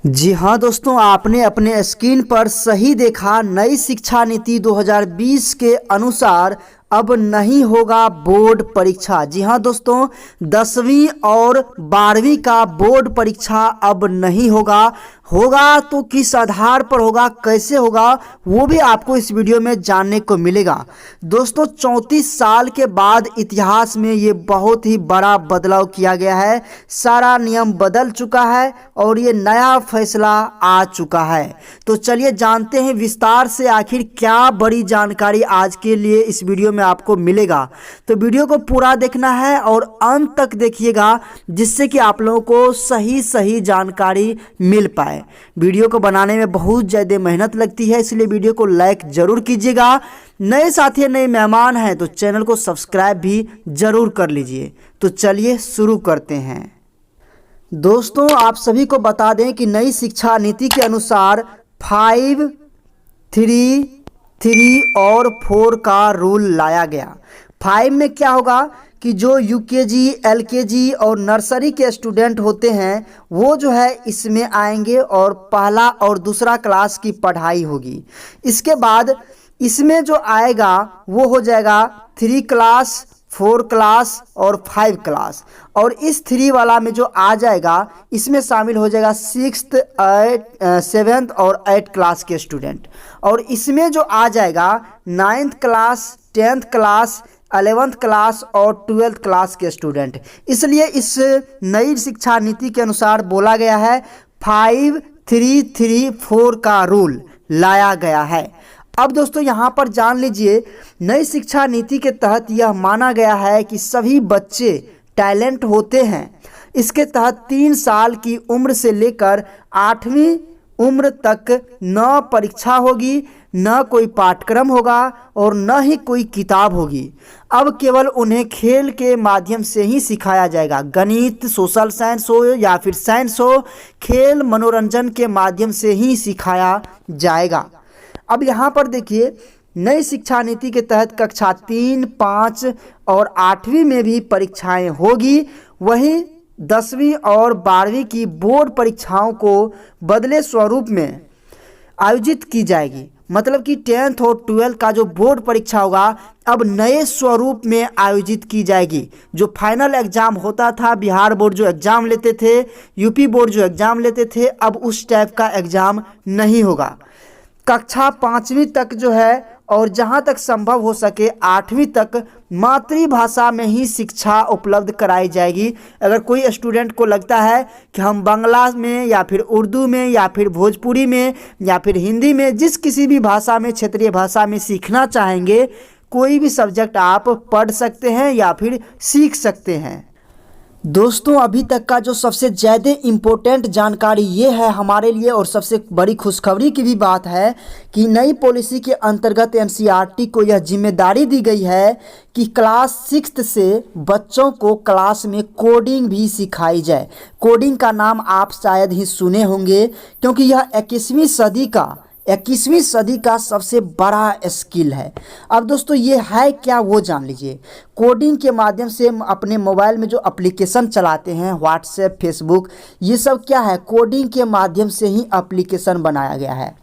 जी हाँ दोस्तों, आपने अपने स्क्रीन पर सही देखा। नई शिक्षा नीति 2020 के अनुसार अब नहीं होगा बोर्ड परीक्षा। जी हाँ दोस्तों, 10वीं और 12वीं का बोर्ड परीक्षा अब नहीं होगा। होगा तो किस आधार पर होगा, कैसे होगा, वो भी आपको इस वीडियो में जानने को मिलेगा। दोस्तों 34 साल के बाद इतिहास में ये बहुत ही बड़ा बदलाव किया गया है। सारा नियम बदल चुका है और ये नया फैसला आ चुका है। तो चलिए जानते हैं विस्तार से आखिर क्या बड़ी जानकारी आज के लिए इस वीडियो में आपको मिलेगा। तो वीडियो को पूरा देखना है और अंत तक देखिएगा, जिससे कि आप लोगों को सही जानकारी मिल पाए। वीडियो को बनाने में बहुत ज़्यादा मेहनत लगती है, इसलिए वीडियो को लाइक जरूर कीजिएगा। नए साथी नए मेहमान हैं तो चैनल को सब्सक्राइब भी जरूर कर लीजिए। तो चलिए शुरू करते हैं। दोस्तों आप सभी को बता दें कि नई शिक्षा नीति के अनुसार 5, 3, 3 और 4 का रूल लाया गया। 5 में क्या होगा कि जो यूकेजी, एलकेजी और नर्सरी के स्टूडेंट होते हैं वो जो है इसमें आएंगे और पहला और दूसरा क्लास की पढ़ाई होगी। इसके बाद इसमें जो आएगा वो हो जाएगा 3 क्लास, 4 क्लास और 5 क्लास। और इस 3 वाला में जो आ जाएगा इसमें शामिल हो जाएगा 6th, 7th और 8th क्लास के स्टूडेंट। और इसमें जो आ जाएगा 9th class, 10th class, 11th class और 12th क्लास के स्टूडेंट। इसलिए इस नई शिक्षा नीति के अनुसार बोला गया है 5, 3, 3, 4 का रूल लाया गया है। अब दोस्तों यहाँ पर जान लीजिए, नई शिक्षा नीति के तहत यह माना गया है कि सभी बच्चे टैलेंट होते हैं। इसके तहत 3 साल की उम्र से लेकर 8वीं उम्र तक न परीक्षा होगी, न कोई पाठ्यक्रम होगा और न ही कोई किताब होगी। अब केवल उन्हें खेल के माध्यम से ही सिखाया जाएगा। गणित, सोशल साइंस हो या फिर साइंस हो, खेल मनोरंजन के माध्यम से ही सिखाया जाएगा। अब यहाँ पर देखिए, नई शिक्षा नीति के तहत कक्षा 3, 5 और 8वीं में भी परीक्षाएं होगी। वहीं 10वीं और 12वीं की बोर्ड परीक्षाओं को बदले स्वरूप में आयोजित की जाएगी। मतलब कि 10th और 12th का जो बोर्ड परीक्षा होगा अब नए स्वरूप में आयोजित की जाएगी। जो फाइनल एग्जाम होता था, बिहार बोर्ड जो एग्ज़ाम लेते थे, यूपी बोर्ड जो एग्ज़ाम लेते थे, अब उस टाइप का एग्ज़ाम नहीं होगा। कक्षा 5वीं तक जो है और जहाँ तक संभव हो सके 8वीं तक मातृभाषा में ही शिक्षा उपलब्ध कराई जाएगी। अगर कोई स्टूडेंट को लगता है कि हम बांग्ला में या फिर उर्दू में या फिर भोजपुरी में या फिर हिंदी में, जिस किसी भी भाषा में, क्षेत्रीय भाषा में सीखना चाहेंगे, कोई भी सब्जेक्ट आप पढ़ सकते हैं या फिर सीख सकते हैं। दोस्तों अभी तक का जो सबसे ज़्यादा इम्पोर्टेंट जानकारी ये है हमारे लिए, और सबसे बड़ी खुशखबरी की भी बात है कि नई पॉलिसी के अंतर्गत एनसीईआरटी को यह जिम्मेदारी दी गई है कि क्लास 6 से बच्चों को क्लास में कोडिंग भी सिखाई जाए। कोडिंग का नाम आप शायद ही सुने होंगे, क्योंकि यह 21वीं सदी का सबसे बड़ा स्किल है। अब दोस्तों ये है क्या, वो जान लीजिए। कोडिंग के माध्यम से हम अपने मोबाइल में जो एप्लीकेशन चलाते हैं, व्हाट्सएप, फेसबुक, ये सब क्या है, कोडिंग के माध्यम से ही एप्लीकेशन बनाया गया है।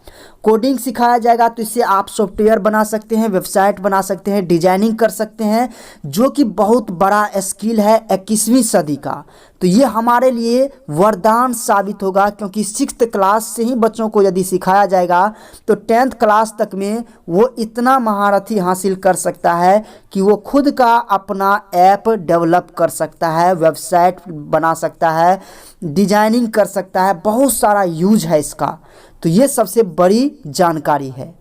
कोडिंग सिखाया जाएगा तो इससे आप सॉफ्टवेयर बना सकते हैं, वेबसाइट बना सकते हैं, डिजाइनिंग कर सकते हैं, जो कि बहुत बड़ा स्किल है 21वीं सदी का। तो ये हमारे लिए वरदान साबित होगा, क्योंकि 6th क्लास से ही बच्चों को यदि सिखाया जाएगा तो 10th क्लास तक में वो इतना महारथी हासिल कर सकता है कि वो खुद का अपना ऐप डेवलप कर सकता है, वेबसाइट बना सकता है, डिजाइनिंग कर सकता है। बहुत सारा यूज है इसका। तो ये सबसे बड़ी जानकारी है।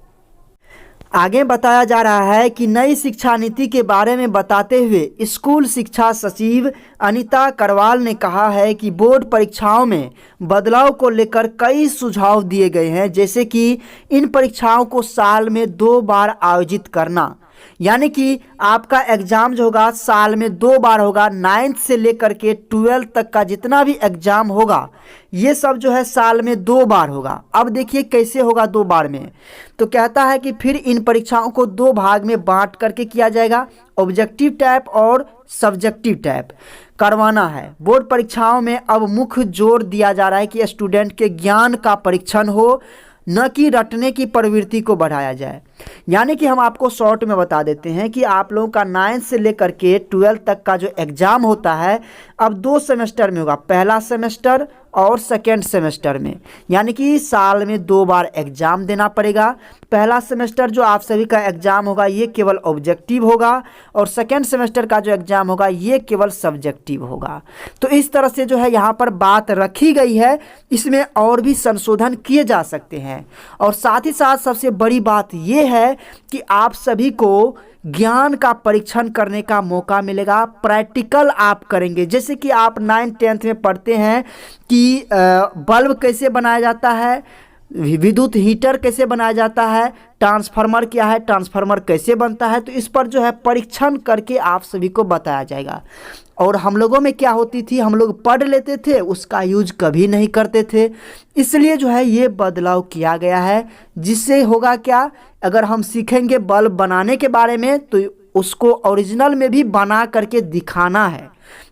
आगे बताया जा रहा है कि नई शिक्षा नीति के बारे में बताते हुए स्कूल शिक्षा सचिव अनीता करवाल ने कहा है कि बोर्ड परीक्षाओं में बदलाव को लेकर कई सुझाव दिए गए हैं, जैसे कि इन परीक्षाओं को साल में 2 बार आयोजित करना। यानी कि आपका एग्ज़ाम जो होगा साल में 2 बार होगा। 9th से लेकर के 12th तक का जितना भी एग्ज़ाम होगा ये सब जो है साल में 2 बार होगा। अब देखिए कैसे होगा 2 बार में। तो कहता है कि फिर इन परीक्षाओं को 2 भाग में बांट करके किया जाएगा, ऑब्जेक्टिव टाइप और सब्जेक्टिव टाइप। करवाना है। बोर्ड परीक्षाओं में अब मुख्य जोर दिया जा रहा है कि स्टूडेंट के ज्ञान का परीक्षण हो, न कि रटने की प्रवृत्ति को बढ़ाया जाए। यानी कि हम आपको शॉर्ट में बता देते हैं कि आप लोगों का 9th से लेकर के 12th तक का जो एग्ज़ाम होता है अब 2 सेमेस्टर में होगा, पहला सेमेस्टर और सेकेंड सेमेस्टर में। यानी कि साल में 2 बार एग्ज़ाम देना पड़ेगा। पहला सेमेस्टर जो आप सभी का एग्ज़ाम होगा ये केवल ऑब्जेक्टिव होगा, और सेकेंड सेमेस्टर का जो एग्ज़ाम होगा ये केवल सब्जेक्टिव होगा। तो इस तरह से जो है यहाँ पर बात रखी गई है, इसमें और भी संशोधन किए जा सकते हैं। और साथ ही साथ सबसे बड़ी बात ये है कि आप सभी को ज्ञान का परीक्षण करने का मौका मिलेगा। प्रैक्टिकल आप करेंगे, जैसे कि आप 9th 10th में पढ़ते हैं कि बल्ब कैसे बनाया जाता है, विद्युत हीटर कैसे बनाया जाता है, ट्रांसफार्मर क्या है, ट्रांसफार्मर कैसे बनता है। तो इस पर जो है परीक्षण करके आप सभी को बताया जाएगा। और हम लोगों में क्या होती थी, हम लोग पढ़ लेते थे, उसका यूज कभी नहीं करते थे। इसलिए जो है ये बदलाव किया गया है, जिससे होगा क्या, अगर हम सीखेंगे बल्ब बनाने के बारे में तो उसको ओरिजिनल में भी बना करके दिखाना है।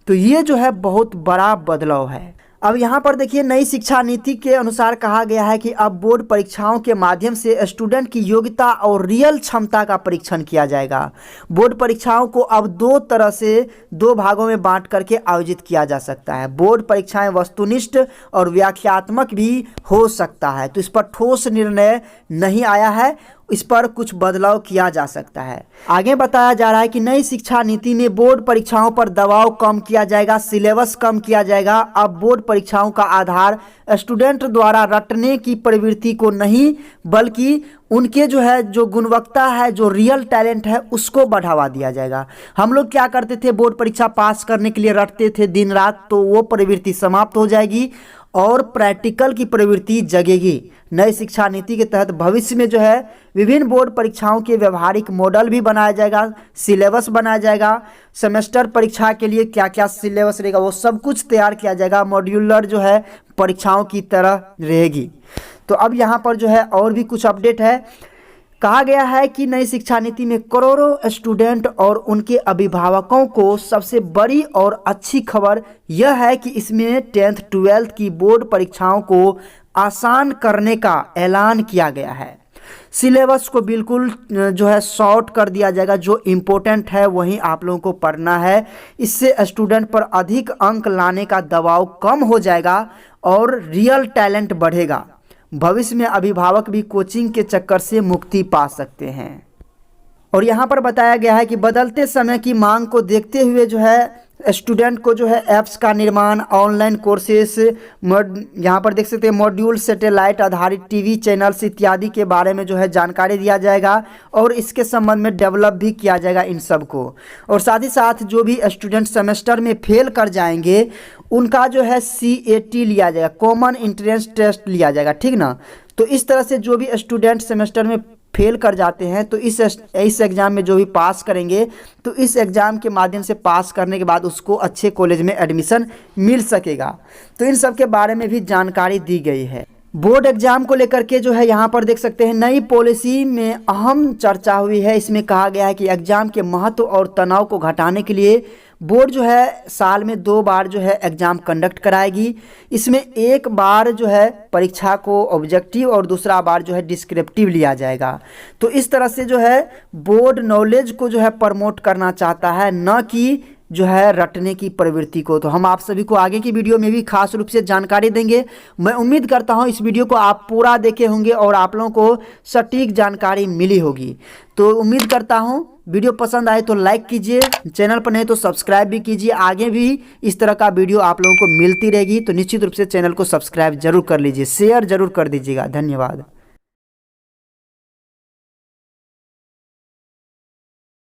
तो ये जो है बहुत बड़ा बदलाव है। अब यहाँ पर देखिए, नई शिक्षा नीति के अनुसार कहा गया है कि अब बोर्ड परीक्षाओं के माध्यम से स्टूडेंट की योग्यता और रियल क्षमता का परीक्षण किया जाएगा। बोर्ड परीक्षाओं को अब 2 तरह से 2 भागों में बांट करके आयोजित किया जा सकता है। बोर्ड परीक्षाएं वस्तुनिष्ठ और व्याख्यात्मक भी हो सकता है। तो इस पर ठोस निर्णय नहीं आया है, इस पर कुछ बदलाव किया जा सकता है। आगे बताया जा रहा है कि नई शिक्षा नीति में बोर्ड परीक्षाओं पर दबाव कम किया जाएगा, सिलेबस कम किया जाएगा। अब बोर्ड परीक्षाओं का आधार स्टूडेंट द्वारा रटने की प्रवृत्ति को नहीं, बल्कि उनके जो गुणवत्ता है, जो रियल टैलेंट है, उसको बढ़ावा दिया जाएगा। हम लोग क्या करते थे, बोर्ड परीक्षा पास करने के लिए रटते थे दिन रात, तो वो प्रवृत्ति समाप्त हो जाएगी और प्रैक्टिकल की प्रवृत्ति जगेगी। नई शिक्षा नीति के तहत भविष्य में जो है विभिन्न बोर्ड परीक्षाओं के व्यवहारिक मॉडल भी बनाया जाएगा, सिलेबस बनाया जाएगा। सेमेस्टर परीक्षा के लिए क्या क्या सिलेबस रहेगा वो सब कुछ तैयार किया जाएगा। मॉड्यूलर जो है परीक्षाओं की तरह रहेगी। तो अब यहाँ पर जो है और भी कुछ अपडेट है। कहा गया है कि नई शिक्षा नीति में करोड़ों स्टूडेंट और उनके अभिभावकों को सबसे बड़ी और अच्छी खबर यह है कि इसमें 10th 12th की बोर्ड परीक्षाओं को आसान करने का ऐलान किया गया है। सिलेबस को बिल्कुल जो है शॉर्ट कर दिया जाएगा, जो इम्पोर्टेंट है वहीं आप लोगों को पढ़ना है। इससे स्टूडेंट पर अधिक अंक लाने का दबाव कम हो जाएगा और रियल टैलेंट बढ़ेगा। भविष्य में अभिभावक भी कोचिंग के चक्कर से मुक्ति पा सकते हैं। और यहाँ पर बताया गया है कि बदलते समय की मांग को देखते हुए जो है स्टूडेंट को जो है ऐप्स का निर्माण, ऑनलाइन कोर्सेस, यहाँ पर देख सकते हैं मॉड्यूल, सैटेलाइट आधारित टीवी चैनल्स इत्यादि के बारे में जो है जानकारी दिया जाएगा और इसके संबंध में डेवलप भी किया जाएगा इन सब को। और साथ ही साथ जो भी स्टूडेंट सेमेस्टर में फेल कर जाएंगे उनका जो है CAT लिया जाएगा, कॉमन एंट्रेंस टेस्ट लिया जाएगा, ठीक ना। तो इस तरह से जो भी स्टूडेंट सेमेस्टर में फेल कर जाते हैं तो इस एग्ज़ाम में जो भी पास करेंगे तो इस एग्ज़ाम के माध्यम से पास करने के बाद उसको अच्छे कॉलेज में एडमिशन मिल सकेगा। तो इन सब के बारे में भी जानकारी दी गई है। बोर्ड एग्जाम को लेकर के जो है यहाँ पर देख सकते हैं नई पॉलिसी में अहम चर्चा हुई है। इसमें कहा गया है कि एग्ज़ाम के महत्व और तनाव को घटाने के लिए बोर्ड जो है साल में 2 बार जो है एग्ज़ाम कंडक्ट कराएगी। इसमें एक बार जो है परीक्षा को ऑब्जेक्टिव और दूसरा बार जो है डिस्क्रिप्टिव लिया जाएगा। तो इस तरह से जो है बोर्ड नॉलेज को जो है प्रमोट करना चाहता है, न कि जो है रटने की प्रवृत्ति को। तो हम आप सभी को आगे की वीडियो में भी खास रूप से जानकारी देंगे। मैं उम्मीद करता हूं इस वीडियो को आप पूरा देखे होंगे और आप लोगों को सटीक जानकारी मिली होगी। तो उम्मीद करता हूं वीडियो पसंद आए तो लाइक कीजिए, चैनल पर नहीं तो सब्सक्राइब भी कीजिए। आगे भी इस तरह का वीडियो आप लोगों को मिलती रहेगी, तो निश्चित रूप से चैनल को सब्सक्राइब जरूर कर लीजिए, शेयर जरूर कर दीजिएगा। धन्यवाद।